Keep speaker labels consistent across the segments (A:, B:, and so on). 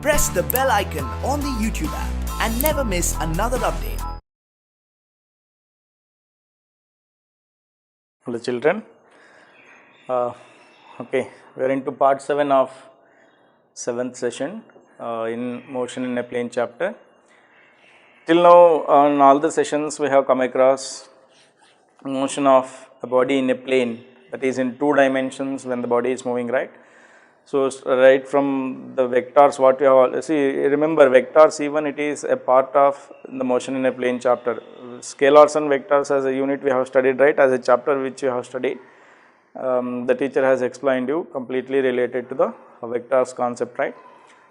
A: press the bell icon on the YouTube app and never miss another update.
B: Hello children, okay, we are into part 7 of 7th session in motion in a plane chapter. Till now on all the sessions we have come across motion of a body in a plane, that is in 2 dimensions when the body is moving, right. So right from the vectors what we have, see, remember vectors, even it is a part of the motion in a plane chapter. Scalars and vectors as a unit we have studied, right, as a chapter which you have studied. The teacher has explained you completely related to the vectors concept, right.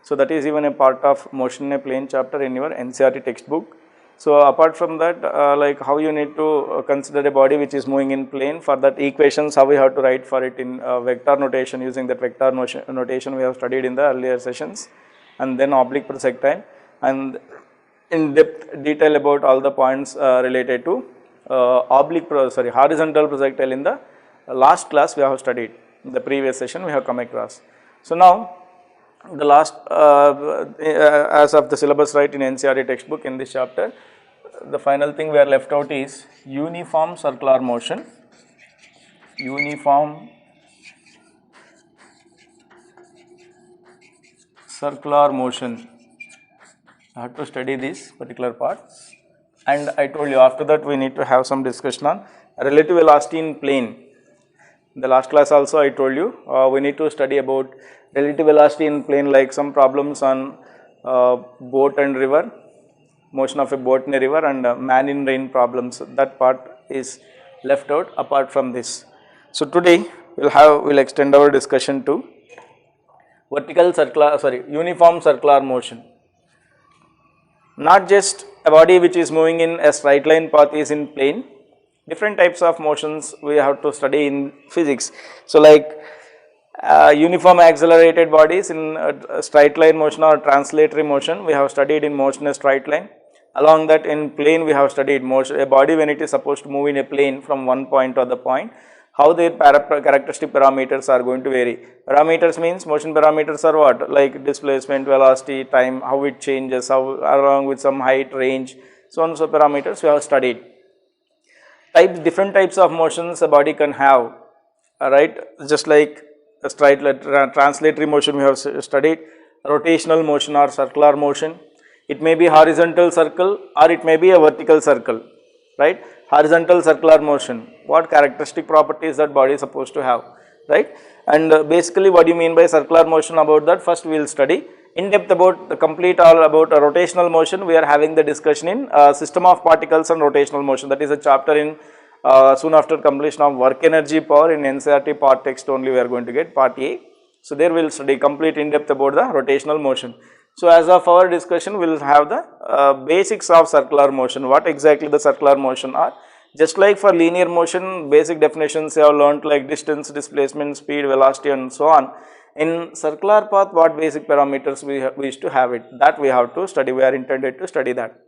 B: So that is even a part of motion in a plane chapter in your NCERT textbook. So apart from that, like how you need to consider a body which is moving in plane, for that equations how we have to write for it in vector notation, using that vector notation we have studied in the earlier sessions, and then oblique projectile, and in depth detail about all the points related to horizontal projectile in the last class we have studied, in the previous session we have come across. So now the last as of the syllabus, right, in NCERT textbook in this chapter, the final thing we are left out is uniform circular motion. Uniform circular motion, I have to study this particular part, and I told you after that we need to have some discussion on relative velocity in plane. In the last class also I told you we need to study about relative velocity in plane, like some problems on boat and river, motion of a boat in a river, and man in rain problems. That part is left out apart from this. So today we'll extend our discussion to uniform circular motion. Not just a body which is moving in a straight line path is in plane. Different types of motions we have to study in physics. So like uniform accelerated bodies in straight line motion or translatory motion we have studied in motion in a straight line. Along that in plane we have studied motion, a body when it is supposed to move in a plane from one point to the point, how their characteristic parameters are going to vary. Parameters means motion parameters are what, like displacement, velocity, time, how it changes, how along with some height, range, so on, so parameters we have studied. Different types of motions a body can have, right, just like a straight translatory motion we have studied, rotational motion or circular motion. It may be horizontal circle or it may be a vertical circle, right. Horizontal circular motion, what characteristic properties that body is supposed to have, right. And basically what do you mean by circular motion, about that first we will study in depth about the complete all about a rotational motion. We are having the discussion in system of particles and rotational motion, that is a chapter in soon after completion of work energy power in NCERT part text only we are going to get part A. So there we will study complete in depth about the rotational motion. So as of our discussion we will have the basics of circular motion, what exactly the circular motion are. Just like for linear motion, basic definitions you have learnt like distance, displacement, speed, velocity and so on. In circular path what basic parameters we used to have it, that we have to study, we are intended to study that.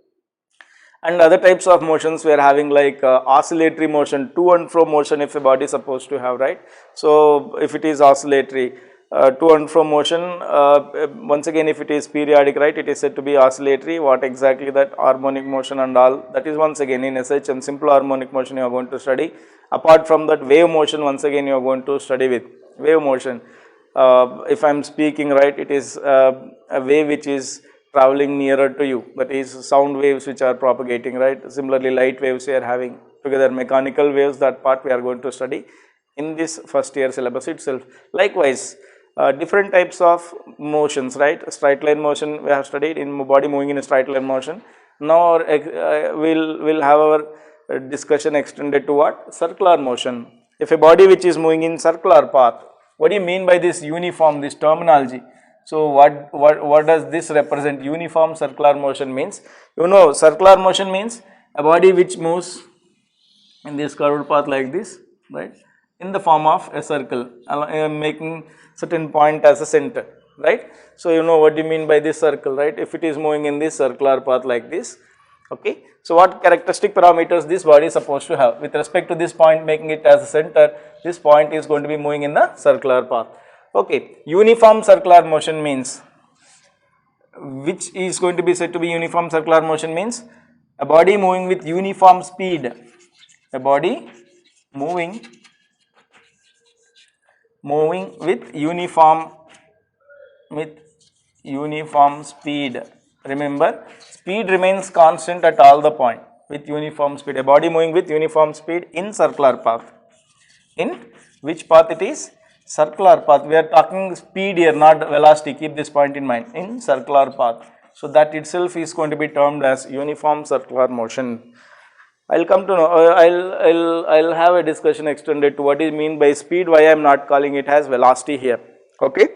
B: And other types of motions we are having like oscillatory motion, to and fro motion if a body is supposed to have, right. So if it is oscillatory, to and fro motion, once again if it is periodic, right, it is said to be oscillatory. What exactly that harmonic motion and all, that is once again in SHM simple harmonic motion you are going to study. Apart from that, wave motion once again you are going to study with wave motion. If I am speaking, right, it is a wave which is traveling nearer to you, that is sound waves which are propagating, right. Similarly light waves we are having together, mechanical waves, that part we are going to study in this first year syllabus itself. Likewise different types of motions, right, straight line motion we have studied, in body moving in a straight line motion. Now we'll have our discussion extended to what, circular motion. If a body which is moving in circular path, what do you mean by this uniform, this terminology? So what does this represent? Uniform circular motion means, you know, circular motion means a body which moves in this curved path like this, right, in the form of a circle, making certain point as a center, right. So you know what do you mean by this circle, right, if it is moving in this circular path like this, okay. So what characteristic parameters this body is supposed to have with respect to this point, making it as a center, this point is going to be moving in the circular path, okay. Uniform circular motion means which is going to be said to be uniform circular motion means a body moving with uniform speed, a body moving with uniform speed. Remember, speed remains constant at all the point with uniform speed. A body moving with uniform speed in circular path. In which path it is? Circular path. We are talking speed here, not velocity. Keep this point in mind. In circular path. So that itself is going to be termed as uniform circular motion. I'll come to know. I'll have a discussion extended to what is mean by speed. Why I am not calling it as velocity here. Okay.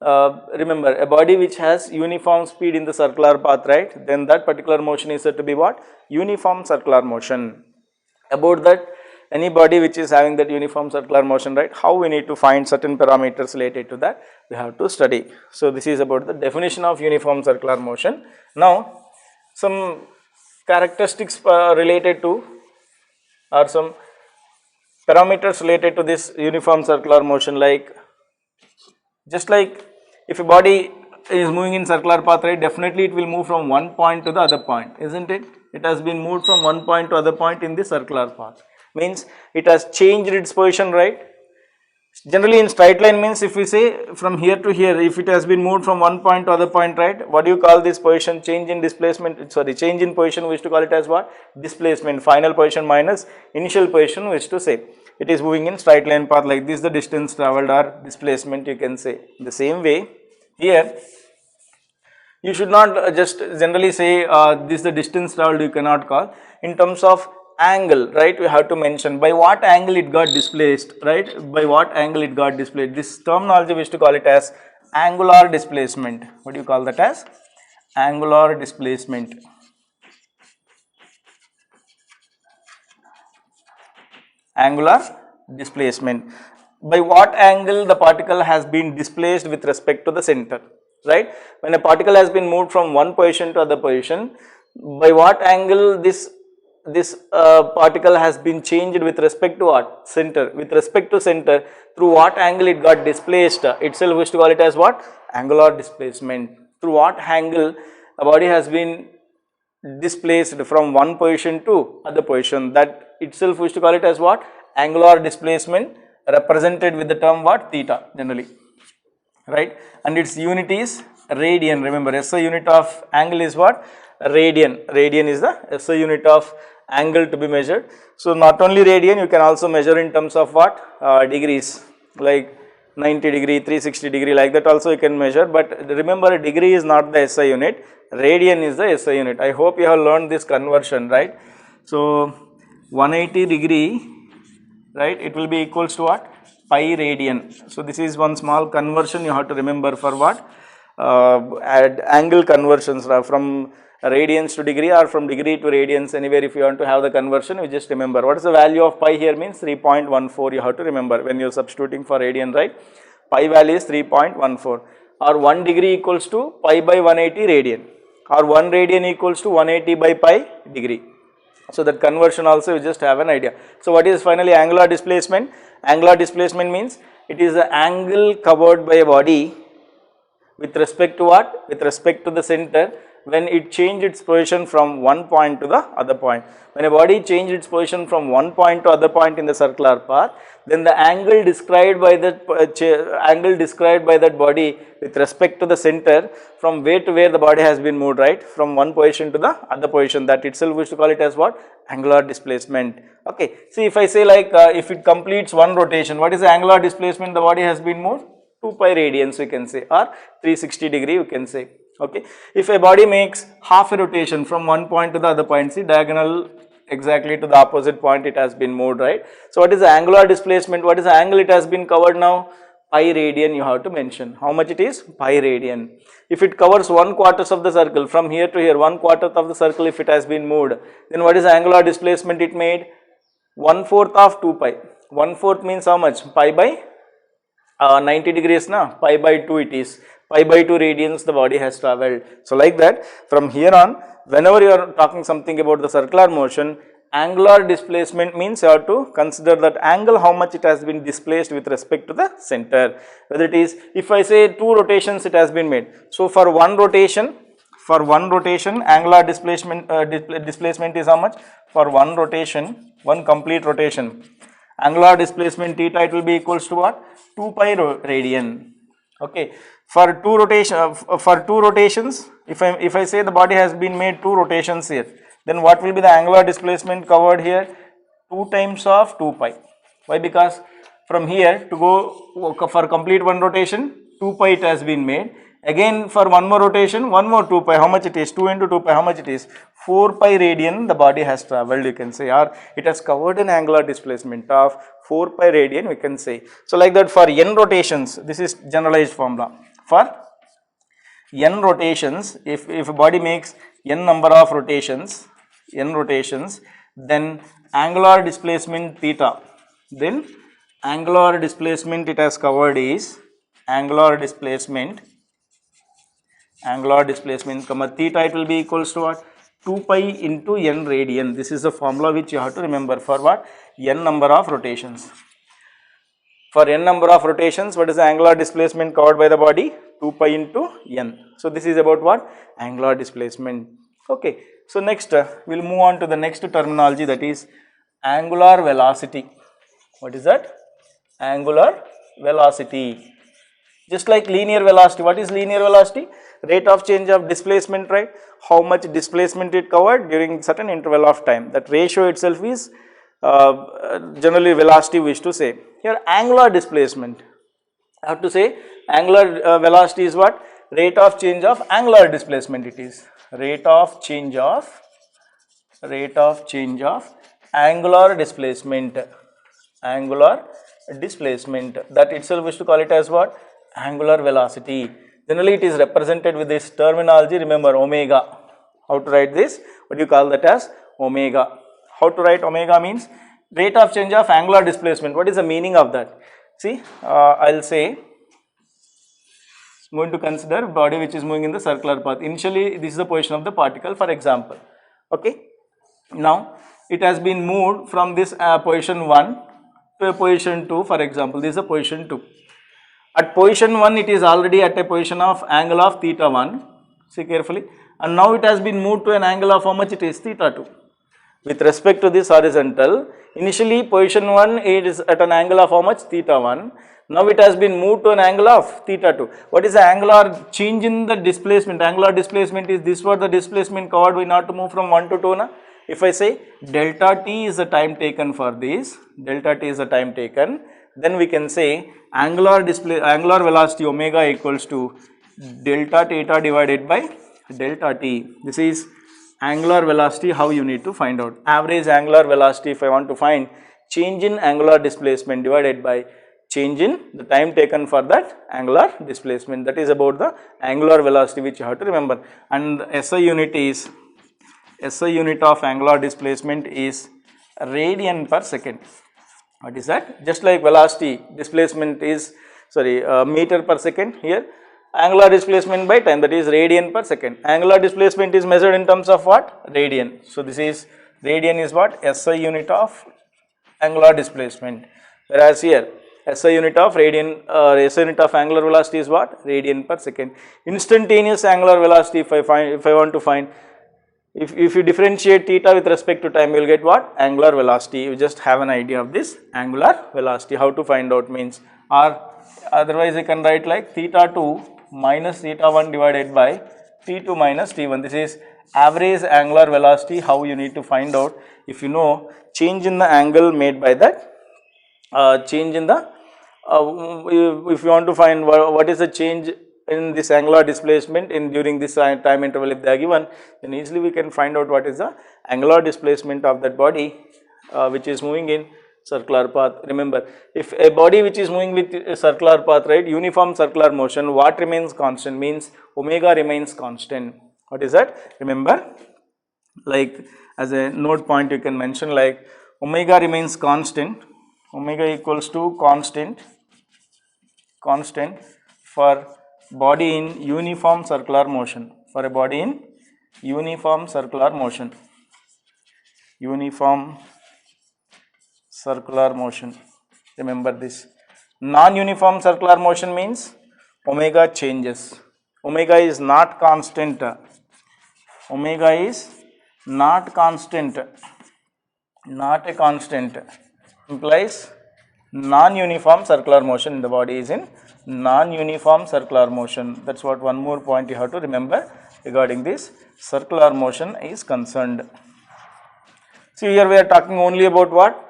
B: Remember, a body which has uniform speed in the circular path, right? Then that particular motion is said to be what? Uniform circular motion. About that, any body which is having that uniform circular motion, right? How we need to find certain parameters related to that, we have to study. So this is about the definition of uniform circular motion. Now, some characteristics related to, or some parameters related to this uniform circular motion, like just like if a body is moving in circular path, right, definitely it will move from one point to the other point, isn't it? It has been moved from one point to other point in the circular path. Means it has changed its position, right? Generally in straight line means if we say from here to here, if it has been moved from one point to other point, right, what do you call this position? Change in displacement, sorry, change in position, we used to call it as what? Displacement, final position minus initial position, we used to say. It is moving in straight line path like this, the distance travelled or displacement you can say. In the same way, here you should not just generally say this the distance travelled, you cannot call. In terms of angle, right, we have to mention by what angle it got displaced, right, by what angle it got displaced. This terminology we used to call it as angular displacement. What do you call that as? Angular displacement. Angular displacement. By what angle the particle has been displaced with respect to the center, right? When a particle has been moved from one position to other position, by what angle this particle has been changed with respect to what? Center. With respect to center, through what angle it got displaced, itself we used to call it as what? Angular displacement. Through what angle a body has been displaced from one position to other position, that itself we used to call it as what? Angular displacement, represented with the term what? Theta generally, right? And its unit is radian. Remember, SI unit of angle is what? Radian. Radian is the SI unit of angle to be measured. So not only radian, you can also measure in terms of what? Degrees, like 90 degree, 360 degree, like that also you can measure. But remember, degree is not the SI unit, radian is the SI unit. I hope you have learned this conversion, right? So 180 degree, right, it will be equals to what? Pi radian. So this is one small conversion you have to remember for what? Add angle conversions from radians to degree or from degree to radians, anywhere if you want to have the conversion, you just remember. What is the value of pi here means 3.14, you have to remember when you are substituting for radian, right? Pi value is 3.14, or 1 degree equals to pi by 180 radian, or 1 radian equals to 180 by pi degree. So that conversion also you just have an idea. So what is finally angular displacement? Angular displacement means it is the angle covered by a body with respect to what? With respect to the center, when it changed its position from one point to the other point. When a body changed its position from one point to other point in the circular path, then the angle described by that body with respect to the center, from where to where the body has been moved, right, from one position to the other position, that itself we used to call it as what? Angular displacement. Okay, see if I say like if it completes one rotation, what is the angular displacement the body has been moved? 2 pi radians we can say, or 360 degree you can say. Okay, if a body makes half a rotation from one point to the other point, see diagonal exactly to the opposite point it has been moved, right? So what is the angular displacement? What is the angle it has been covered now? Pi radian you have to mention. How much it is? Pi radian. If it covers 1/4 of the circle from here to here, 1/4 of the circle if it has been moved, then what is the angular displacement it made? 1/4 of 2 pi. 1/4 means how much? Pi by 90 degrees na? Pi by 2 it is. Pi by 2 radians the body has travelled. So like that, from here on, whenever you are talking something about the circular motion, angular displacement means you have to consider that angle, how much it has been displaced with respect to the center. Whether it is, if I say 2 rotations it has been made. So for one rotation, angular displacement displacement is how much? For one rotation, one complete rotation, angular displacement theta, it will be equals to what? 2 pi radian. Okay. For two rotations, if I say the body has been made 2 rotations here, then what will be the angular displacement covered here? 2 times of 2 pi. Why? Because from here to go for complete one rotation, 2 pi it has been made. Again for one more rotation, one more 2 pi. How much it is? 2 into 2 pi. How much it is? 4 pi radian the body has travelled, you can say, or it has covered an angular displacement of 4 pi radian, we can say. So like that, for n rotations, this is generalized formula. For n rotations, if a body makes n number of rotations, then angular displacement theta, then angular displacement it has covered is angular displacement comma theta, it will be equals to what? 2 pi into n radian. This is the formula which you have to remember for what? N number of rotations. For n number of rotations, what is the angular displacement covered by the body? 2 pi into n. So this is about what? Angular displacement. Okay. So next we will move on to the next terminology, that is angular velocity. What is that? Angular velocity. Just like linear velocity. What is linear velocity? Rate of change of displacement, right? How much displacement it covered during certain interval of time. That ratio itself is generally velocity we wish to say. Here angular displacement, I have to say angular velocity is what? Rate of change of angular displacement it is. Rate of change of angular displacement. That itself we wish to call it as what? Angular velocity. Generally it is represented with this terminology, remember omega. How to write this? What do you call that as? Omega. How to write omega means rate of change of angular displacement. What is the meaning of that? See, I will say, going to consider body which is moving in the circular path. Initially this is the position of the particle, for example. Okay. Now it has been moved from this position 1 to a position 2, for example. This is the position 2. At position 1 it is already at a position of angle of theta 1, see carefully, and now it has been moved to an angle of how much it is? Theta 2. With respect to this horizontal, initially position 1 it is at an angle of how much? Theta 1. Now it has been moved to an angle of theta 2. What is the angular change in the displacement? Angular displacement is this, what the displacement covered we not to move from 1 to 2 na? If I say delta t is the time taken for this, then we can say angular velocity omega equals to delta theta divided by delta t. This is angular velocity, how you need to find out. Average angular velocity, if I want to find change in angular displacement divided by change in the time taken for that angular displacement. That is about the angular velocity which you have to remember. And the SI unit of angular displacement is radian per second. What is that? Just like velocity, displacement is meter per second, here angular displacement by time, that is radian per second. Angular displacement is measured in terms of what? Radian. So this is radian is what? SI unit of angular displacement. Whereas here SI unit of radian SI unit of angular velocity is what? Radian per second. Instantaneous angular velocity, if I want to find, if you differentiate theta with respect to time, you will get what? Angular velocity. You just have an idea of this angular velocity. How to find out means, or otherwise I can write like theta 2 minus theta 1 divided by t2 minus t1. This is average angular velocity, how you need to find out. If you know change in the angle made by that, change in the, if you want to find what is the change in this angular displacement in during this time interval, if they are given, then easily we can find out what is the angular displacement of that body which is moving in circular path. Remember, if a body which is moving with a circular path, right, uniform circular motion, what remains constant means omega remains constant. What is that? Remember, like as a note point you can mention like omega remains constant, omega equals to constant for body in uniform circular motion, for a body in uniform circular motion. uniform circular motion. Remember this. Non-uniform circular motion means omega changes. Omega is not constant. Omega is not constant. Not a constant. Implies non-uniform circular motion in the body is in non-uniform circular motion. That's what one more point you have to remember regarding this circular motion is concerned. See, here we are talking only about what?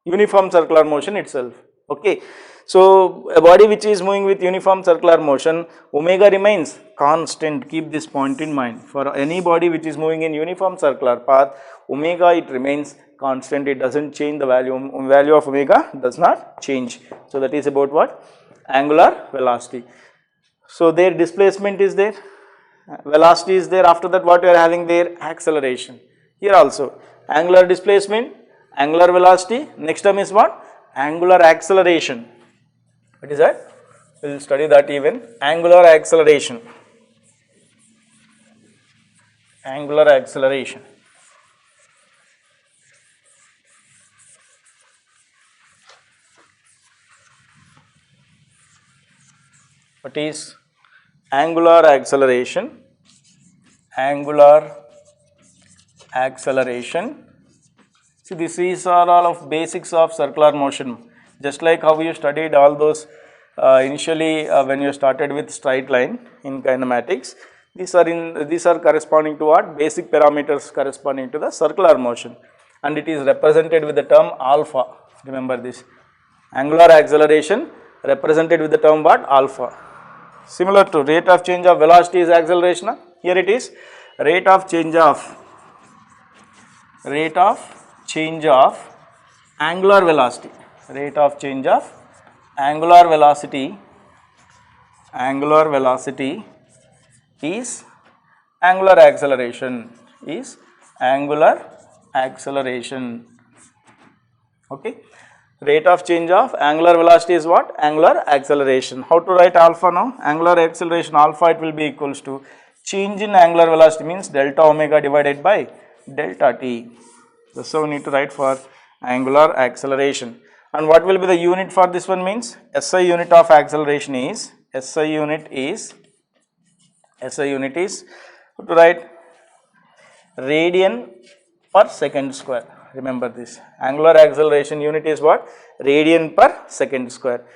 B: Uniform circular motion itself. Okay. So, a body which is moving with uniform circular motion, omega remains constant. Keep this point in mind. For any body which is moving in uniform circular path, omega it remains constant. It doesn't change, the value of omega does not change. So, that is about what? Angular velocity. So, their displacement is there, velocity is there. After that, what you are having there? Acceleration. Here also angular displacement, angular velocity. Next term is what? Angular acceleration. What is that? We will study that even. Angular acceleration. Angular acceleration. What is angular acceleration? Angular acceleration. See, these are all of basics of circular motion. Just like how you studied all those initially when you started with straight line in kinematics. These are corresponding to what? Basic parameters corresponding to the circular motion, and it is represented with the term alpha. Remember this. Angular acceleration represented with the term what? Alpha. Similar to rate of change of velocity is acceleration. Here it is rate of change of angular velocity. Rate of change of angular velocity is angular acceleration, okay. Rate of change of angular velocity is what? Angular acceleration. How to write alpha now? Angular acceleration alpha, it will be equals to change in angular velocity means delta omega divided by delta t. That's how we need to write for angular acceleration. And what will be the unit for this one means? SI unit of acceleration is, SI unit is how to write? Radian per second square. Remember this. Angular acceleration unit is what? Radian per second square.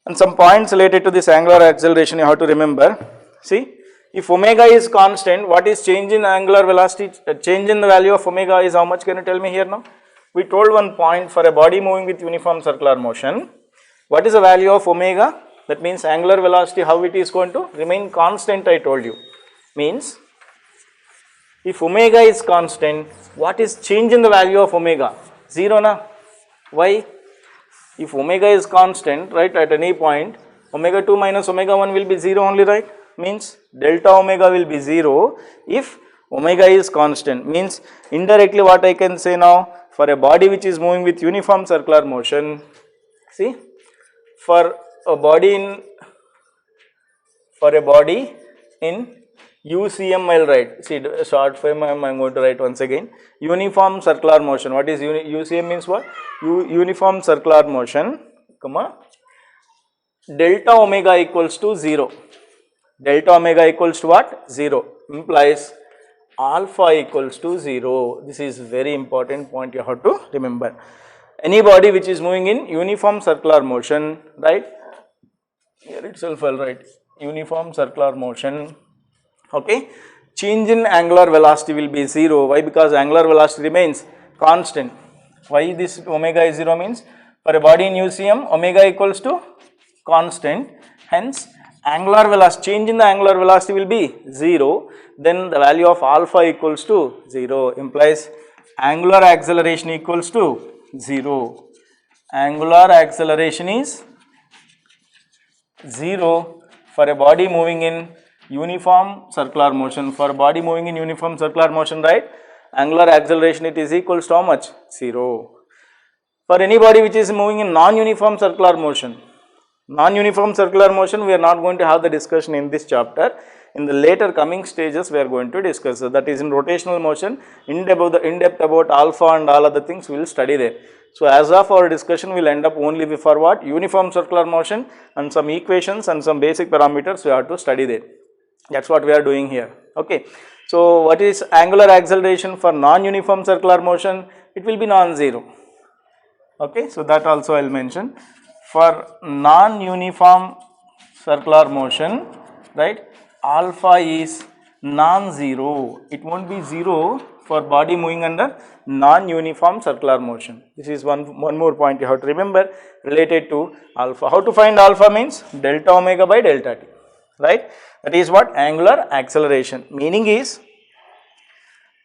B: And some points related to this angular acceleration you have to remember. See, if omega is constant, what is change in angular velocity? Change in the value of omega is how much? Can you tell me here now? We told one point for a body moving with uniform circular motion. What is the value of omega? That means angular velocity, how it is going to remain constant, I told you. Means if omega is constant, what is change in the value of omega? 0 na? Why? If omega is constant, right, at any point, omega 2 minus omega 1 will be 0 only, right? Means delta omega will be 0 if omega is constant. Means indirectly what I can say now, for a body which is moving with uniform circular motion, see, for a body in UCM I will write, see, short form I am going to write once again, uniform circular motion. What is UCM means what? Uniform circular motion, comma, delta omega equals to 0. Delta omega equals to what? 0. Implies alpha equals to 0. This is very important point you have to remember. Any body which is moving in uniform circular motion, right? Here itself I will write uniform circular motion. Okay, change in angular velocity will be 0. Why? Because angular velocity remains constant. Why this omega is 0 means for a body in UCM omega equals to constant, hence angular velocity, change in the angular velocity will be 0, then the value of alpha equals to 0, implies angular acceleration equals to 0. Angular acceleration is 0 for a body moving in uniform circular motion. For body moving in uniform circular motion, right, angular acceleration it is equals to how much? 0. For any body which is moving in non-uniform circular motion, we are not going to have the discussion in this chapter. in the later coming stages we are going to discuss. So that is in rotational motion, in depth about alpha and all other things we will study there. So as of our discussion we will end up only for what? Uniform circular motion and some equations and some basic parameters we have to study there. That is what we are doing here. Okay. So what is angular acceleration for non-uniform circular motion? It will be non-zero. Okay. So that also I will mention. For non-uniform circular motion, right, alpha is non-zero. It won't be zero for body moving under non-uniform circular motion. This is one more point you have to remember related to alpha. How to find alpha means delta omega by delta t, right? That is what? Angular acceleration. Meaning is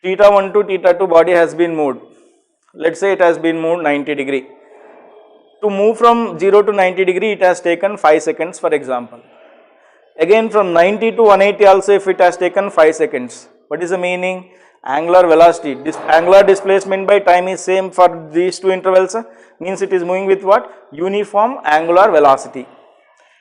B: theta 1 to theta 2 body has been moved. Let us say it has been moved 90 degree. To move from 0 to 90 degree it has taken 5 seconds for example. Again from 90 to 180 also if it has taken 5 seconds. What is the meaning? Angular velocity, angular displacement by time is same for these two intervals, means it is moving with what? Uniform angular velocity.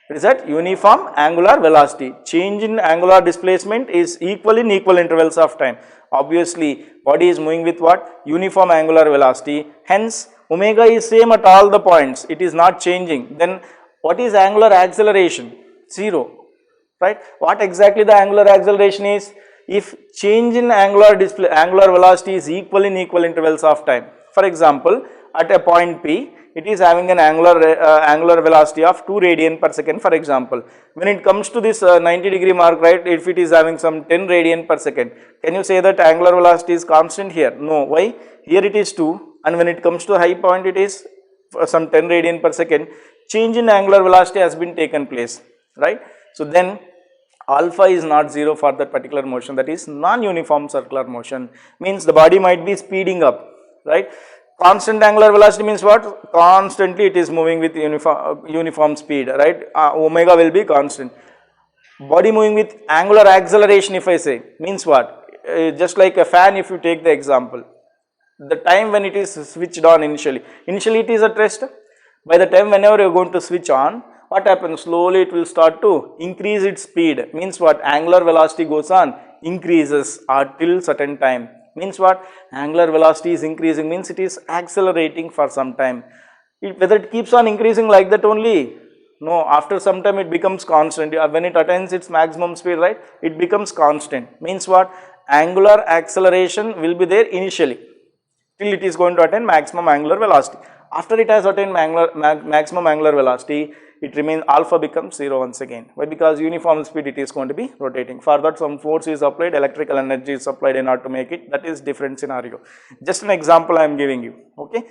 B: What is that? Uniform angular velocity. Change in angular displacement is equal in equal intervals of time. Obviously body is moving with what? Uniform angular velocity. Hence omega is same at all the points, it is not changing. Then what is angular acceleration? Zero, right? What exactly the angular acceleration is? If change in angular velocity is equal in equal intervals of time. For example, at a point P, it is having an angular velocity of 2 radian per second for example. When it comes to this 90 degree mark, right, if it is having some 10 radian per second, can you say that angular velocity is constant here? No. Why? Here it is 2 and when it comes to high point it is some 10 radian per second. Change in angular velocity has been taken place, right? So then alpha is not 0 for that particular motion, that is non-uniform circular motion, means the body might be speeding up, right? Constant angular velocity means what? Constantly it is moving with uniform speed, right? Omega will be constant. Body moving with angular acceleration if I say, means what? Just like a fan if you take the example. The time when it is switched on initially it is at rest. By the time whenever you are going to switch on, what happens? Slowly it will start to increase its speed, means what? Angular velocity goes on, increases till certain time, means what? Angular velocity is increasing, means it is accelerating for some time. Whether it keeps on increasing like that only? No, after some time it becomes constant. When it attains its maximum speed, right, it becomes constant, means what? Angular acceleration will be there initially till it is going to attain maximum angular velocity. After it has attained maximum angular velocity, it remains, alpha becomes 0 once again. Why? Because uniform speed it is going to be rotating. For that some force is applied, electrical energy is applied in order to make it. That is different scenario. Just an example I am giving you. Okay.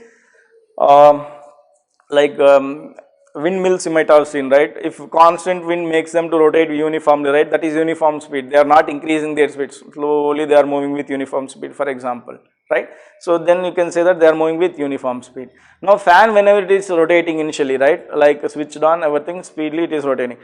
B: Windmills you might have seen, right? If constant wind makes them to rotate uniformly, right, that is uniform speed. They are not increasing their speed. Slowly they are moving with uniform speed for example, right? So then you can say that they are moving with uniform speed. Now fan, whenever it is rotating initially, right, like switched on, everything speedily it is rotating.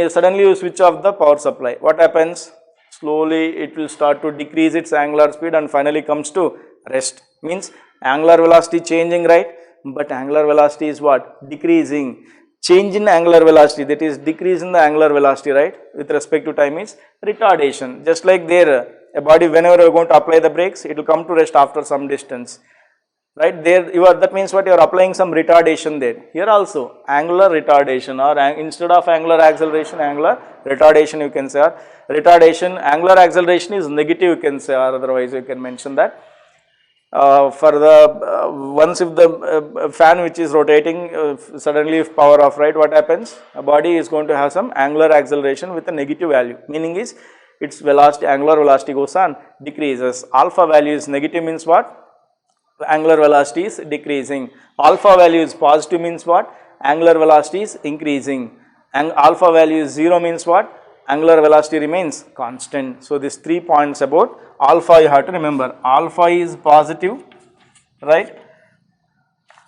B: Suddenly you switch off the power supply. What happens? Slowly it will start to decrease its angular speed and finally comes to rest. Means angular velocity changing, right? But angular velocity is what? Decreasing. Change in angular velocity, that is decrease in the angular velocity, right, with respect to time is retardation. Just like there, a body whenever you are going to apply the brakes, it will come to rest after some distance, right? There you are, that means what? You are applying some retardation there. Here also angular retardation, or instead of angular acceleration, angular retardation you can say, or retardation. Angular acceleration is negative you can say, or otherwise you can mention that. For the once if the fan which is rotating suddenly if power off, right, what happens? A body is going to have some angular acceleration with a negative value, meaning is its velocity, angular velocity goes on, decreases. Alpha value is negative means what? Angular velocity is decreasing. Alpha value is positive means what? Angular velocity is increasing. And alpha value is 0 means what? Angular velocity remains constant. So these 3 points about alpha you have to remember. Alpha is positive, right?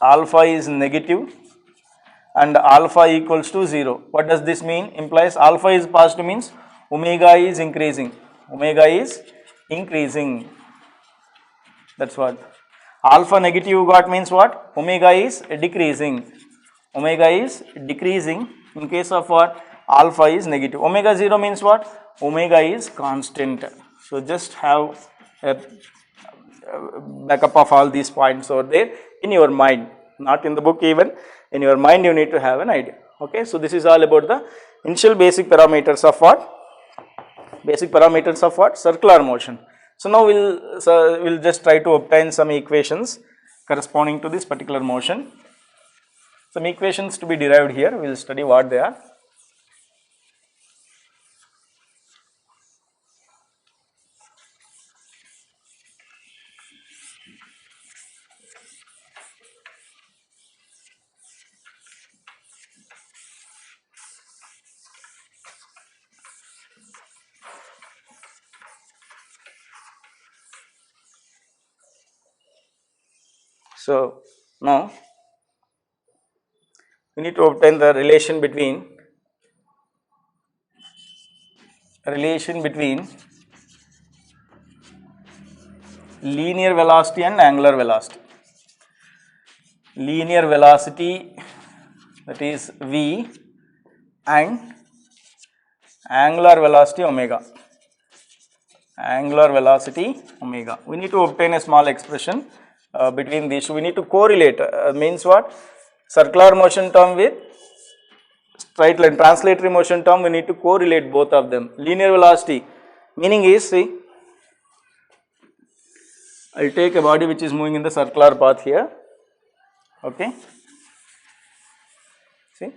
B: Alpha is negative and alpha equals to 0. What does this mean? Implies alpha is positive means omega is increasing. Omega is increasing. That's what. Alpha negative you got means what? Omega is decreasing. Omega is decreasing in case of what? alpha is negative. Omega 0 means what? Omega is constant. So just have a backup of all these points over there in your mind, not in the book, even in your mind you need to have an idea. Okay, so this is all about the initial basic parameters of what? Basic parameters of what? Circular motion. So now we'll just try to obtain some equations corresponding to this particular motion. Some equations to be derived here, we will study what they are. So now we need to obtain the relation between linear velocity and angular velocity. Linear velocity, that is v, and angular velocity omega. Angular velocity omega. We need to obtain a small expression between these. We need to correlate. Means what? Circular motion term with straight line, translatory motion term, we need to correlate both of them. Linear velocity, meaning is, see, I will take a body which is moving in the circular path here, okay, see,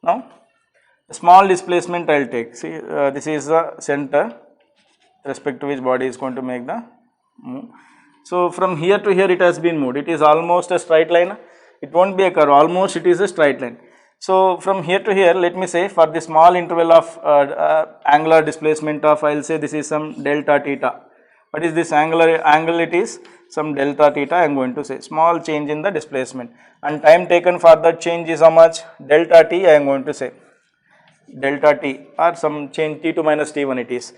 B: now a small displacement I will take, see, this is the center respect to which body is going to make the move. So from here to here it has been moved, it is almost a straight line, it will not be a curve, almost it is a straight line. So from here to here, let me say for the small interval of angular displacement of, I will say this is some delta theta. What is this angle? It is some delta theta, I am going to say small change in the displacement, and time taken for that change is how much? Delta t, I am going to say delta t, or some change t2 minus t1 it is.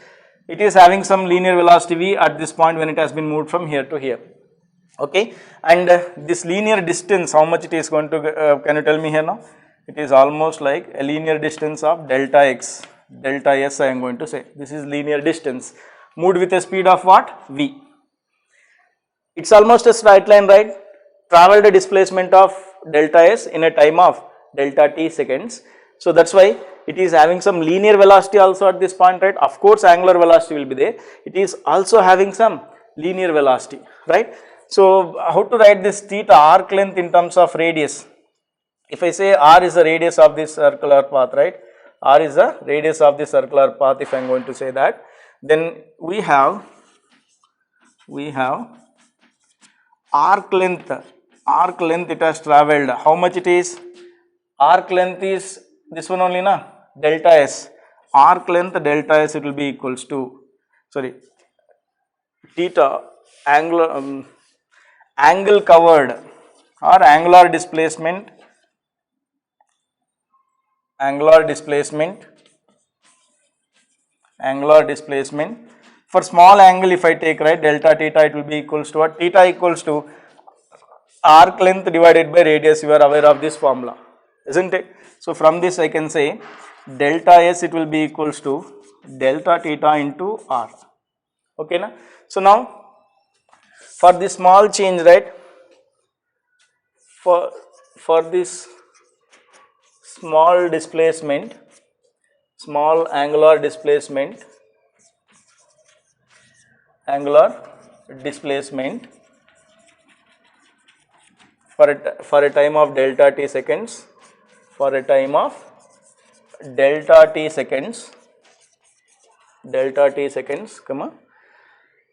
B: It is having some linear velocity v at this point when it has been moved from here to here, okay, and this linear distance, how much it is going to, can you tell me here now? It is almost like a linear distance of delta x, delta s I am going to say, this is linear distance, moved with a speed of what? V. It is almost a straight line, right? Traveled a displacement of delta s in a time of delta t seconds. So that is why it is having some linear velocity also at this point, right? Of course angular velocity will be there, it is also having some linear velocity, right? So how to write this theta arc length in terms of radius? If I say r is the radius of this circular path, right? R is the radius of the circular path, if I am going to say that, then we have arc length it has travelled, how much it is? Arc length is this one only na, delta s, arc length delta s, it will be equals to, sorry, theta angle covered or angular displacement for small angle, if I take, right, delta theta, it will be equals to what? Theta equals to arc length divided by radius, you are aware of this formula, isn't it? So from this I can say delta s, it will be equals to delta theta into r, okay na? So now for this small change, right, for this small displacement, small angular displacement for a time of delta t seconds, comma,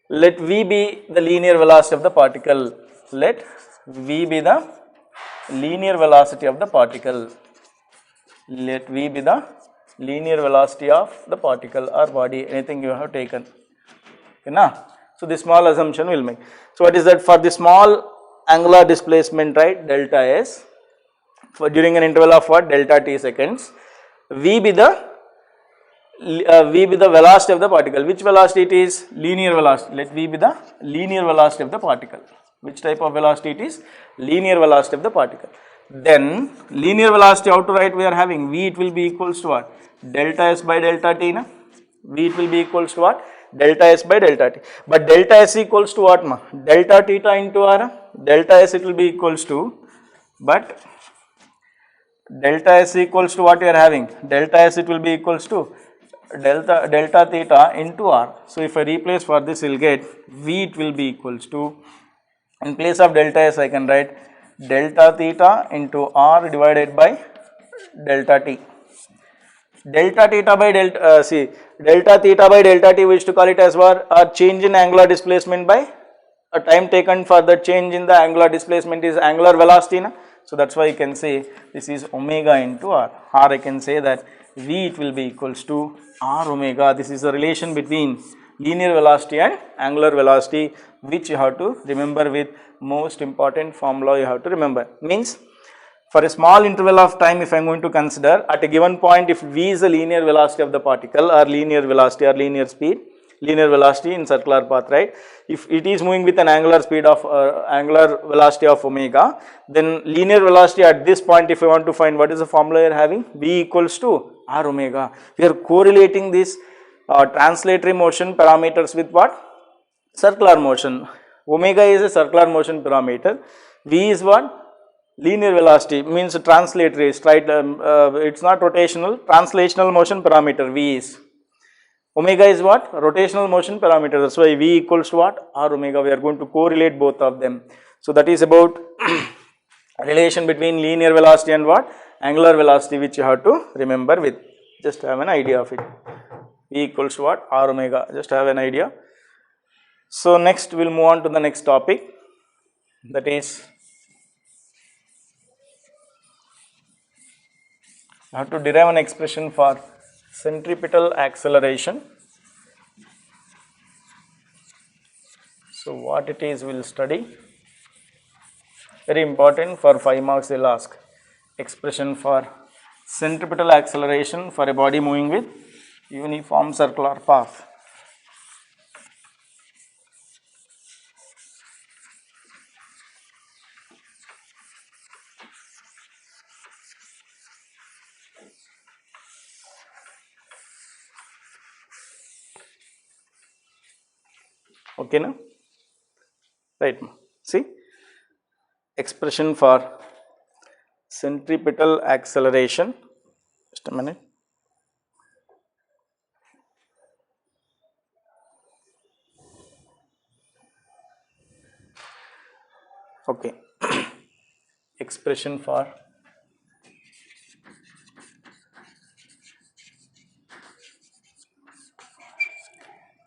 B: let v be the linear velocity of the particle, let v be the linear velocity of the particle, let v be the linear velocity of the particle or body, anything you have taken, okay na? So this small assumption will make. So what is that? For the small angular displacement, right, delta s, for during an interval of what? Delta t seconds, v be the velocity of the particle. Which velocity it is? Linear velocity. Let v be the linear velocity of the particle. Which type of velocity it is? Linear velocity of the particle. Then linear velocity, how to write? We are having V, it will be equals to what? Delta S by delta T, na? V, it will be equals to what? Delta S by delta T. But delta S equals to what, ma? Delta theta into R. Delta S it will be equals to, but delta S equals to what we are having? Delta S it will be equals to delta theta into R. So if I replace for this, we will get V, it will be equals to, in place of delta S I can write delta theta into R divided by delta T. Delta theta by delta theta by delta T, we used to call it as what? A change in angular displacement by a time taken for the change in the angular displacement is angular velocity, na? So that's why you can say this is omega into R, or I can say that V, it will be equals to R omega. This is the relation between linear velocity and angular velocity, which you have to remember with most important formula you have to remember. Means for a small interval of time, if I am going to consider at a given point, if V is the linear velocity of the particle, or linear velocity or linear speed, linear velocity in circular path, right? If it is moving with an angular speed of angular velocity of omega, then linear velocity at this point, if I want to find, what is the formula you are having? V equals to R omega. We are correlating this translatory motion parameters with what? Circular motion. Omega is a circular motion parameter. V is what? Linear velocity, means translatory, right? It's not rotational, translational motion parameter V is. Omega is what? Rotational motion parameter. That's why V equals to what? R omega. We are going to correlate both of them. So that is about relation between linear velocity and what? Angular velocity, which you have to remember with. Just have an idea of it. V equals to what? R omega. Just have an idea. So next we will move on to the next topic, that is I have to derive an expression for centripetal acceleration. So what it is we will study. Very important, for 5 marks they will ask. Expression for centripetal acceleration for a body moving with uniform circular path. Okay, na? Right. See, expression for centripetal acceleration. Just a minute. Okay. Expression for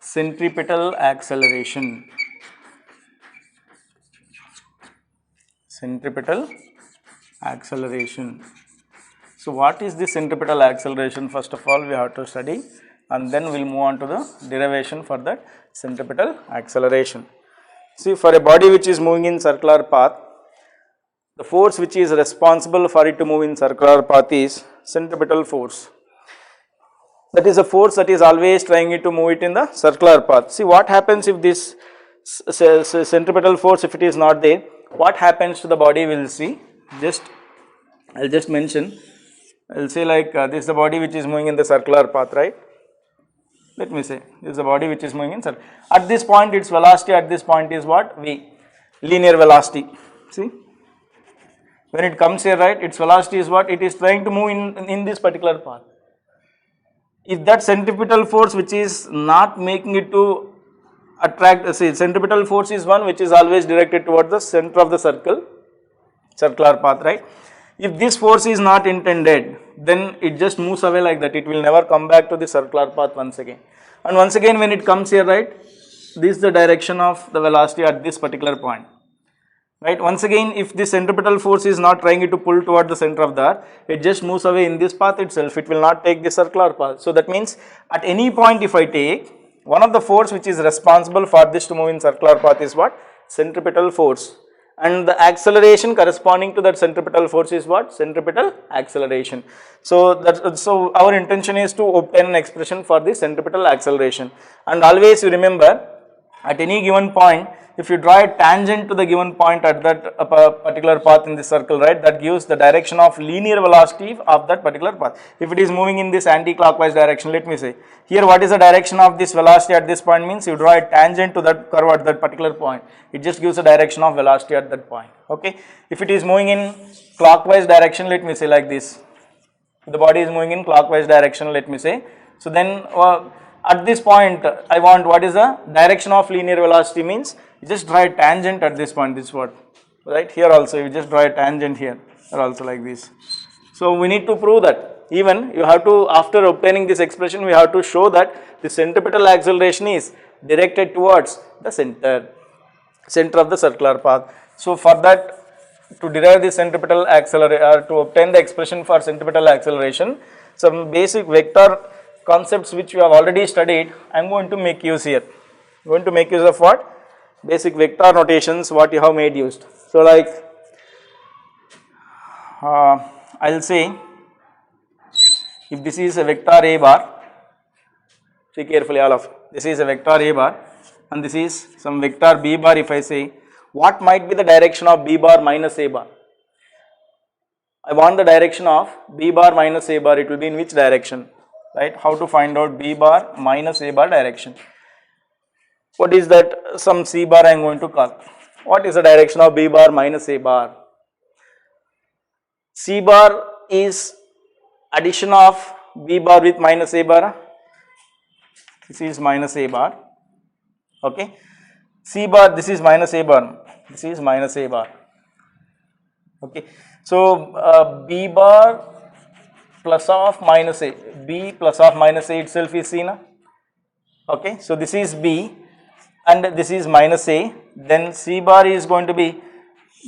B: centripetal acceleration. Centripetal acceleration. So what is the centripetal acceleration? First of all we have to study, and then we will move on to the derivation for that centripetal acceleration. See, for a body which is moving in circular path, the force which is responsible for it to move in circular path is centripetal force. That is a force that is always trying to move it in the circular path. See, what happens if this centripetal force, if it is not there, what happens to the body we will see. I will just mention, I will say like this is the body which is moving in the circular path, right? Let me say this is the body which is moving in circle. At this point its velocity at this point is what? V, linear velocity. See, when it comes here, right, its velocity is what? It is trying to move in this particular path. If that centripetal force which is not making it to attract, see, centripetal force is one which is always directed towards the center of the circular path, right? If this force is not intended, then it just moves away like that. It will never come back to the circular path once again. And once again when it comes here, right, this is the direction of the velocity at this particular point. Right, once again if the centripetal force is not trying to pull toward the center of the earth, it just moves away in this path itself, it will not take the circular path. So that means at any point if I take one of the force which is responsible for this to move in circular path is what? Centripetal force, and the acceleration corresponding to that centripetal force is what? Centripetal acceleration. So our intention is to obtain an expression for the centripetal acceleration, and always you remember at any given point, if you draw a tangent to the given point at that particular path in this circle, right, that gives the direction of linear velocity of that particular path. If it is moving in this anti-clockwise direction, let me say, here what is the direction of this velocity at this point means you draw a tangent to that curve at that particular point, it just gives a direction of velocity at that point, okay. If it is moving in clockwise direction, let me say like this, the body is moving in clockwise direction, let me say, so then at this point I want what is the direction of linear velocity means you just draw a tangent at this point, this word, right, here also you just draw a tangent here or also like this. So we need to prove that even you have to, after obtaining this expression, we have to show that the centripetal acceleration is directed towards the center of the circular path. So for that, to derive the centripetal acceleration or to obtain the expression for centripetal acceleration, some basic vector concepts which we have already studied, I am going to make use here. I am going to make use of what? Basic vector notations what you have made used. So like I will say, if this is a vector A bar, see carefully all of you, this is a vector A bar and this is some vector B bar. If I say, what might be the direction of B bar minus A bar? I want the direction of B bar minus A bar, it will be in which direction, right? How to find out B bar minus A bar direction? What is that? Some C bar I am going to call. What is the direction of B bar minus A bar? C bar is addition of B bar with minus A bar. This is minus A bar, okay. C bar, this is minus A bar, this is minus A bar, okay. So B bar plus of minus A, B plus of minus A itself is C, na? Okay. So this is B and this is minus A, then C bar is going to be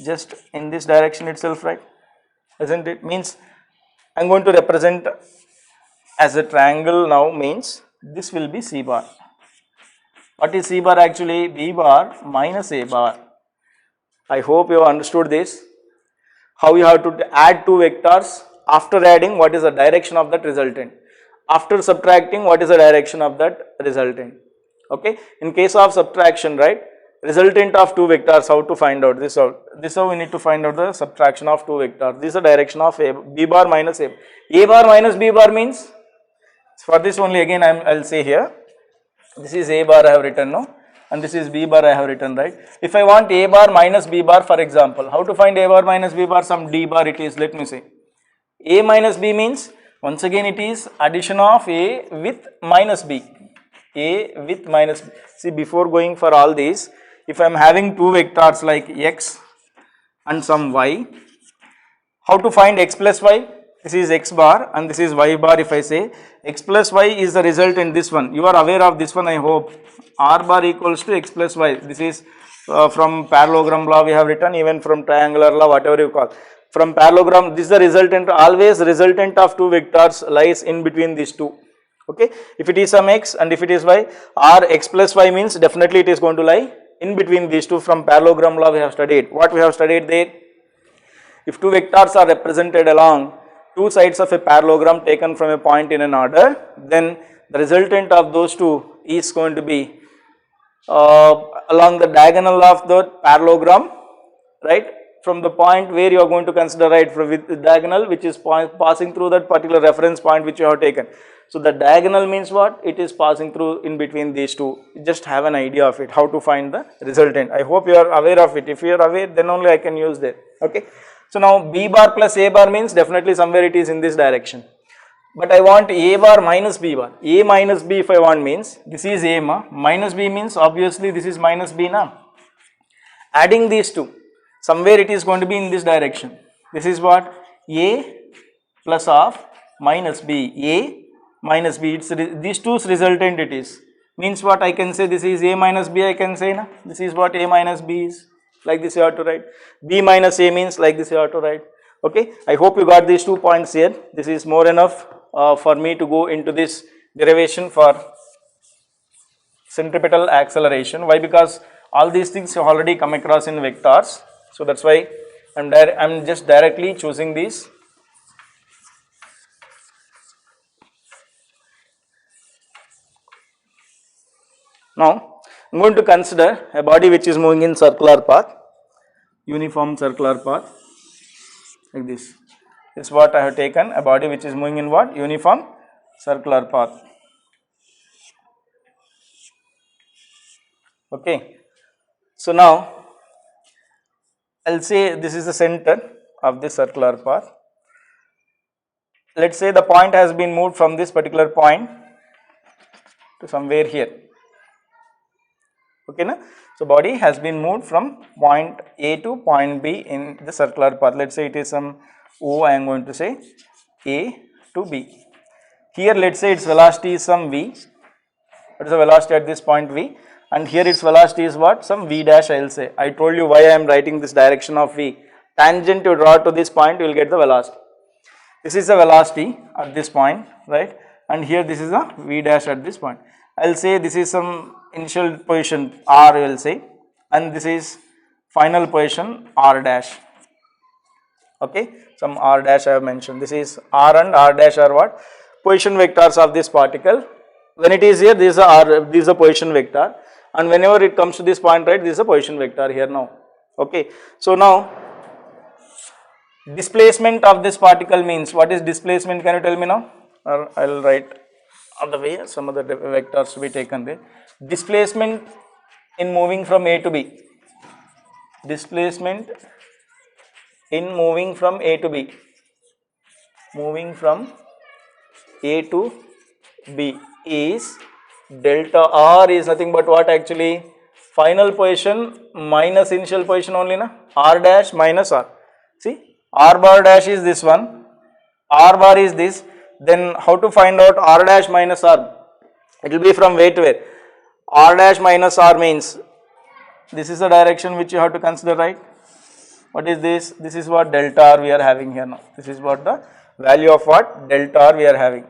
B: just in this direction itself, right, isn't it? Means I am going to represent as a triangle now, means this will be C bar. What is C bar actually? B bar minus A bar. I hope you have understood this. How you have to add two vectors, after adding what is the direction of that resultant, after subtracting what is the direction of that resultant, okay. In case of subtraction, right, resultant of two vectors, how to find out this out? This how we need to find out the subtraction of two vectors. This is the direction of A, B bar minus A. A bar minus B bar means, for this only again I will say here, this is A bar I have written, no, and this is B bar I have written, right. If I want A bar minus B bar, for example, how to find A bar minus B bar? Some D bar it is, let me say. A minus B means, once again it is addition of A with minus B. A with minus B. See, before going for all these, if I am having two vectors like X and some Y, how to find X plus Y? This is X bar and this is Y bar. If I say X plus Y is the result in this one, you are aware of this one, I hope. R bar equals to X plus Y. This is from parallelogram law we have written, even from triangular law, whatever you call. From parallelogram, this is the resultant, always resultant of two vectors lies in between these two, okay. If it is some X and if it is Y, R X plus Y means definitely it is going to lie in between these two. From parallelogram law we have studied. What we have studied there? If two vectors are represented along two sides of a parallelogram taken from a point in an order, then the resultant of those two is going to be along the diagonal of the parallelogram, right, from the point where you are going to consider, right, from with the diagonal which is passing through that particular reference point which you have taken. So the diagonal means what? It is passing through in between these two. Just have an idea of it, how to find the resultant. I hope you are aware of it. If you are aware, then only I can use that, okay. So now B bar plus A bar means definitely somewhere it is in this direction. But I want A bar minus B bar. A minus B if I want means, this is A minus B means obviously this is minus B now. Adding these two, somewhere it is going to be in this direction. This is what? A plus of minus B. A minus B, it's these two's resultant it is. Means what I can say, this is A minus B I can say, na? This is what A minus B is. Like this you have to write. B minus A means like this you have to write. Okay. I hope you got these 2 points here. This is more enough for me to go into this derivation for centripetal acceleration. Why? Because all these things you already come across in vectors. So that's why I'm just directly choosing these. Now I am going to consider a body which is moving in circular path, uniform circular path, like this. This is what I have taken, a body which is moving in what? Uniform circular path. Okay. So now I will say this is the center of this circular path. Let us say the point has been moved from this particular point to somewhere here. Okay, na? So body has been moved from point A to point B in the circular path. Let us say it is some O, I am going to say A to B. Here let us say its velocity is some V. What is the velocity at this point V? And here its velocity is what? Some V dash I will say. I told you why I am writing this direction of V. Tangent you draw to this point, you will get the velocity. This is the velocity at this point, right? And here this is a V dash at this point. I will say this is some initial position R, I will say, and this is final position R dash. Okay, some R dash I have mentioned. This is R and R dash are what? Position vectors of this particle. When it is here, this is a R, this is a position vector, and whenever it comes to this point, right, this is a position vector here now. Okay, so now displacement of this particle means, what is displacement, can you tell me now? Or I will write on the way some other vectors to be taken there. Displacement in moving from A to B. Displacement in moving from A to B. Moving from A to B is delta R is nothing but what actually? Final position minus initial position only, na? R dash minus R. See, R bar dash is this one, R bar is this, then how to find out R dash minus R? It will be from where to where? R dash minus R means, this is the direction which you have to consider, right? What is this? This is what delta R we are having here now. This is what the value of what? Delta R we are having.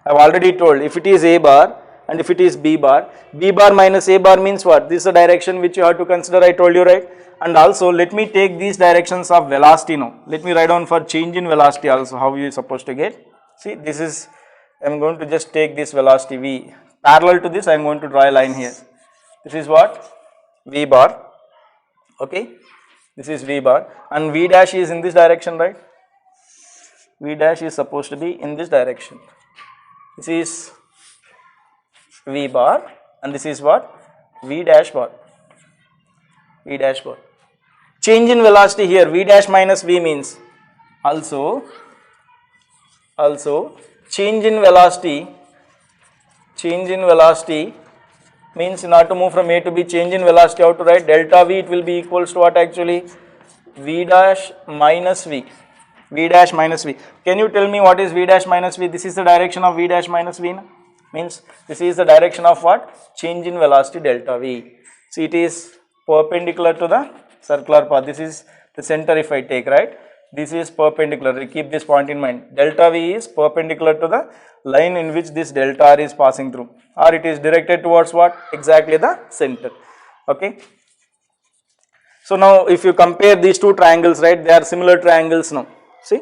B: I have already told, if it is A bar and if it is B bar minus A bar means what? This is the direction which you have to consider, I told you, right? And also let me take these directions of velocity now. Let me write down for change in velocity also, how you are supposed to get. See, this is, I am going to just take this velocity V. Parallel to this, I am going to draw a line here. This is what? V bar. Okay. This is V bar, and V dash is in this direction, right? V dash is supposed to be in this direction. This is V bar, and this is what? V dash bar. V dash bar. Change in velocity here, V dash minus V means also change in velocity means in order to move from A to B, change in velocity, how to write? Delta V, it will be equals to what actually? V dash minus V. V dash minus V. Can you tell me what is V dash minus V? This is the direction of V dash minus V. Na? Means this is the direction of what? Change in velocity delta V. See, it is perpendicular to the circular path. This is the center if I take, right? This is perpendicular. Keep this point in mind. Delta V is perpendicular to the line in which this delta R is passing through, or it is directed towards what? Exactly the center. Okay. So now if you compare these two triangles, right, they are similar triangles now. See,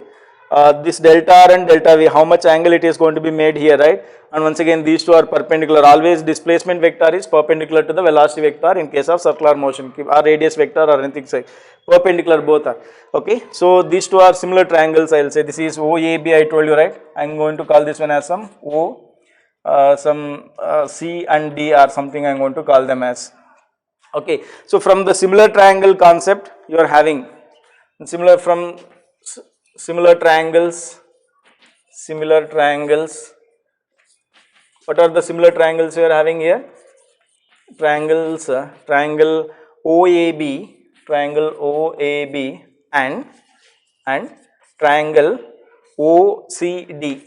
B: this delta R and delta V, how much angle it is going to be made here, right? And once again these two are perpendicular. Always displacement vector is perpendicular to the velocity vector in case of circular motion, or radius vector or anything, say perpendicular both are. Okay, so these two are similar triangles, I will say. This is OAB, I told you, right? I am going to call this one as some O, some C and D or something I am going to call them as. Okay, so from the similar triangle concept you are having, similar triangles. What are the similar triangles you are having here? Triangles, triangle OAB, and triangle OCD,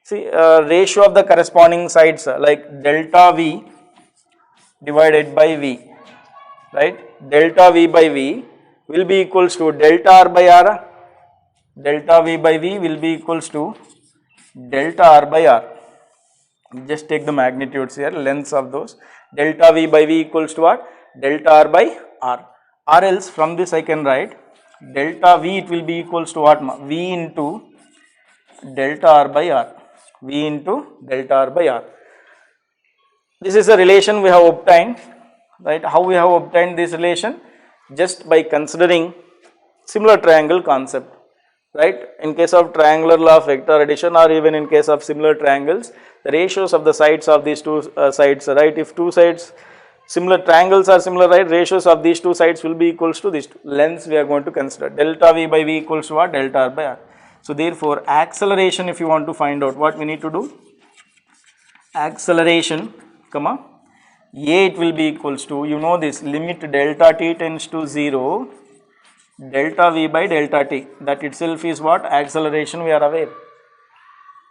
B: See, ratio of the corresponding sides like delta V divided by V, right? Delta V by V will be equals to delta R by R. Delta V by V will be equals to delta R by R. Just take the magnitudes here, lengths of those. Delta V by V equals to what? Delta R by R. Or else from this I can write delta V, it will be equals to what? V into delta R by R. V into delta R by R. This is a relation we have obtained, right? How we have obtained this relation? Just by considering similar triangle concept, right? In case of triangular law of vector addition, or even in case of similar triangles, the ratios of the sides of these two sides, right? If two sides, similar triangles are similar, right? Ratios of these two sides will be equals to these two. Lengths we are going to consider. Delta V by V equals to what? Delta R by R. So therefore, acceleration, if you want to find out, what we need to do? Acceleration, comma, A, it will be equals to, you know this, limit delta t tends to 0, delta V by delta t. That itself is what? Acceleration, we are aware.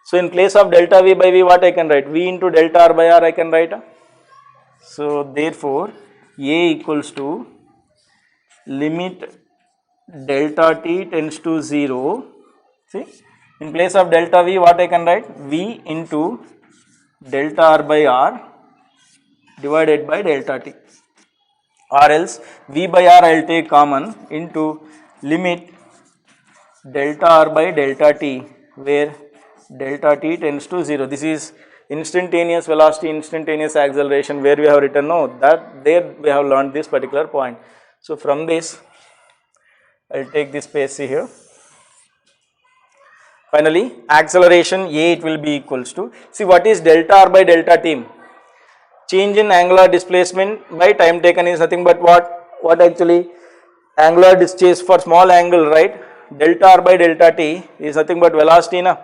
B: So in place of delta V by V, what I can write? V into delta R by R I can write. So therefore, A equals to limit delta t tends to 0. See, in place of delta V, what I can write? V into delta R by R divided by delta t, or else V by R I will take common into limit delta R by delta t, where delta t tends to 0. This is instantaneous velocity, instantaneous acceleration, where we have written, no, that there we have learned this particular point. So from this, I will take this space here. Finally, acceleration A, it will be equals to, see what is delta R by delta t? Change in angular displacement by time taken is nothing but what actually? Angular displacement for small angle, right? Delta R by delta t is nothing but velocity, na?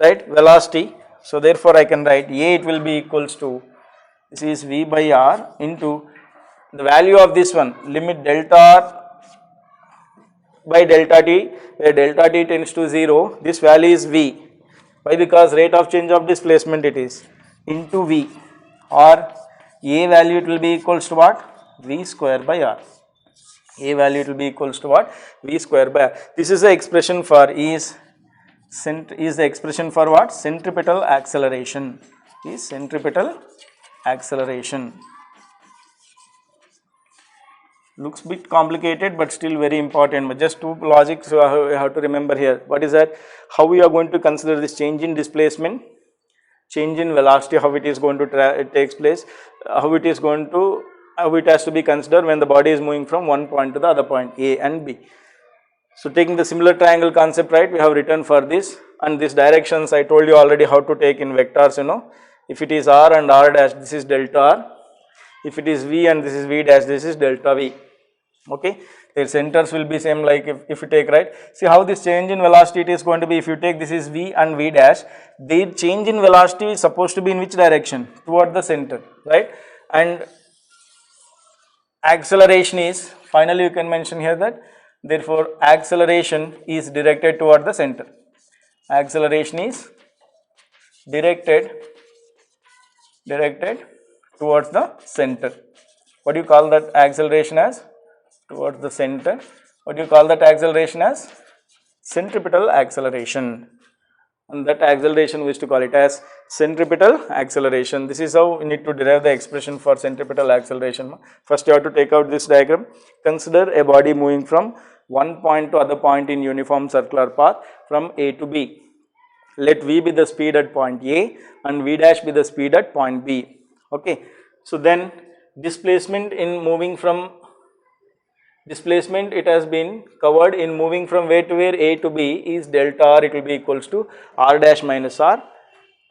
B: Right? Velocity. So therefore I can write A, it will be equals to, this is V by R into the value of this one, limit delta R by delta t, where delta t tends to 0, this value is V. Why? Because rate of change of displacement it is, into V, or A value it will be equals to what? V square by R. A value it will be equals to what? V square by R. This is the expression for is the expression for what? Centripetal acceleration. Is centripetal acceleration. Looks bit complicated, but still very important. But just two logics you have to remember here. What is that? How we are going to consider this change in displacement, change in velocity, how it is going to it takes place, how it has to be considered when the body is moving from one point to the other point, A and B. So taking the similar triangle concept, right, we have written for this, and these directions I told you already how to take in vectors, you know. If it is R and R dash, this is delta R. If it is V and this is V dash, this is delta V. Okay, their centers will be same, like if you take, right, see how this change in velocity it is going to be. If you take this is V and V dash, the change in velocity is supposed to be in which direction? Toward the center, right? And acceleration is, finally you can mention here that, therefore acceleration is directed toward the center. Acceleration is directed towards the center. What do you call that acceleration as? Towards the center. What do you call that acceleration as? Centripetal acceleration. And that acceleration we used to call it as centripetal acceleration. This is how we need to derive the expression for centripetal acceleration. First you have to take out this diagram. Consider a body moving from one point to other point in uniform circular path from A to B. Let V be the speed at point A and V dash be the speed at point B. Okay. So then displacement in moving from, displacement it has been covered in moving from where to where, A to B, is delta R, it will be equals to R dash minus R.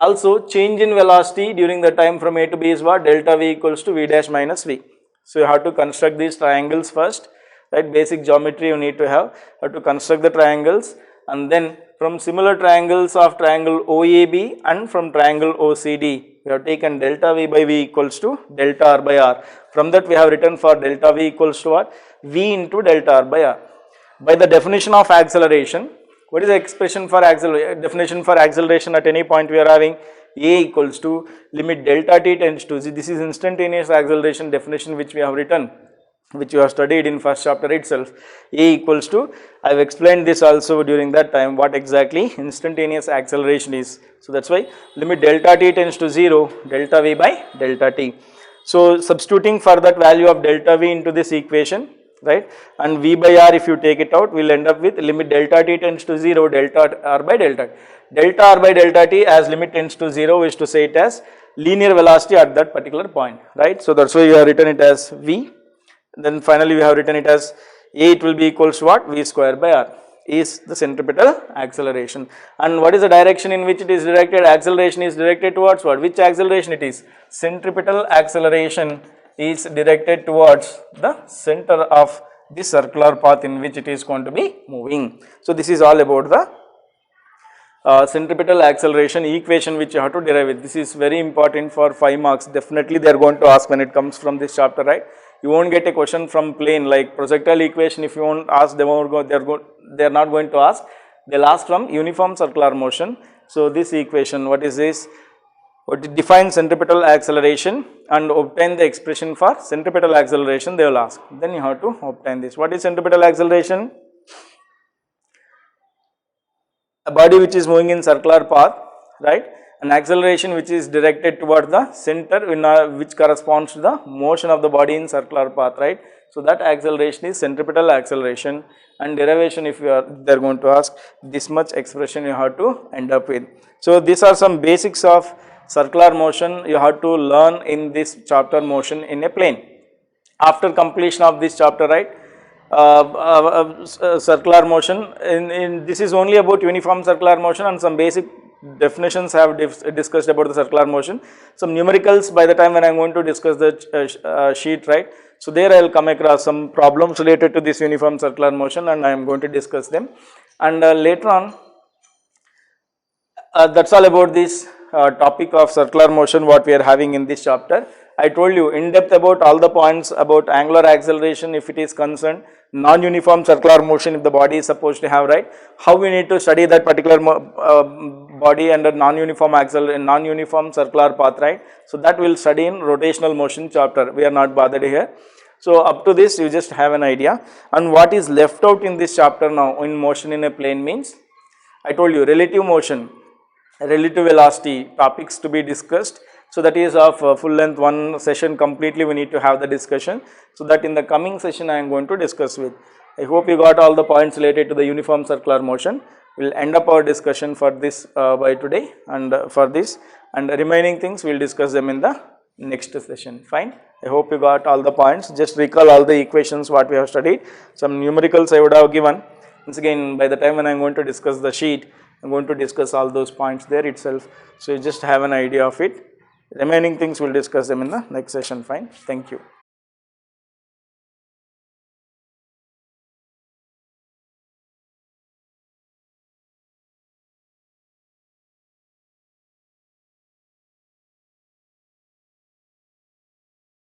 B: Also change in velocity during the time from A to B is what? Delta V equals to V dash minus V. So you have to construct these triangles first, right? Basic geometry you need to have to construct the triangles, and then from similar triangles of triangle OAB and from triangle OCD, we have taken delta V by V equals to delta R by R. From that we have written for delta V equals to what? V into delta R by R. By the definition of acceleration, what is the expression for definition for acceleration at any point we are having? A equals to limit delta t tends to, this is instantaneous acceleration definition which we have written, which you have studied in first chapter itself. A equals to, I have explained this also during that time what exactly instantaneous acceleration is. So that is why limit delta t tends to 0, delta V by delta t. So substituting for that value of delta V into this equation, right, and V by R if you take it out we will end up with limit delta t tends to 0 delta R by delta t. Delta R by delta t as limit tends to 0 is to say it as linear velocity at that particular point, right. So, that is why you have written it as V, then finally we have written it as A, it will be equals to what, V square by R is the centripetal acceleration. And what is the direction in which it is directed? Acceleration is directed towards what? Which acceleration it is? Centripetal acceleration is directed towards the center of the circular path in which it is going to be moving. So, this is all about the centripetal acceleration equation which you have to derive it. This is very important for 5 marks. Definitely they are going to ask when it comes from this chapter, right. You won't get a question from plane like projectile equation. If you won't ask, they are not going to ask. They'll ask from uniform circular motion. So, this equation, what is this? What defines centripetal acceleration and obtain the expression for centripetal acceleration, they will ask. Then you have to obtain this. What is centripetal acceleration? A body which is moving in circular path, right, an acceleration which is directed toward the center in which corresponds to the motion of the body in circular path, right. So, that acceleration is centripetal acceleration, and derivation if they are going to ask, this much expression you have to end up with. So, these are some basics of circular motion you have to learn in this chapter, motion in a plane. After completion of this chapter, right, circular motion, this is only about uniform circular motion and some basic definitions have discussed about the circular motion. Some numericals by the time when I am going to discuss the sheet, right. So, there I will come across some problems related to this uniform circular motion and I am going to discuss them, and later on that is all about this topic of circular motion what we are having in this chapter. I told you in depth about all the points about angular acceleration if it is concerned, non-uniform circular motion if the body is supposed to have, right, how we need to study that particular body under non-uniform circular path, right. So, that we will study in rotational motion chapter, we are not bothered here. So, up to this you just have an idea, and what is left out in this chapter now in motion in a plane means, I told you relative motion, relative velocity topics to be discussed. So, that is of full length one session completely we need to have the discussion. So, that in the coming session I am going to discuss with. I hope you got all the points related to the uniform circular motion. We will end up our discussion for this by today and for this, and the remaining things we will discuss them in the next session, fine. I hope you got all the points. Just recall all the equations what we have studied. Some numericals I would have given. Once again by the time when I am going to discuss the sheet, I am going to discuss all those points there itself. So, you just have an idea of it. Remaining things we will discuss them in the next session, fine. Thank you.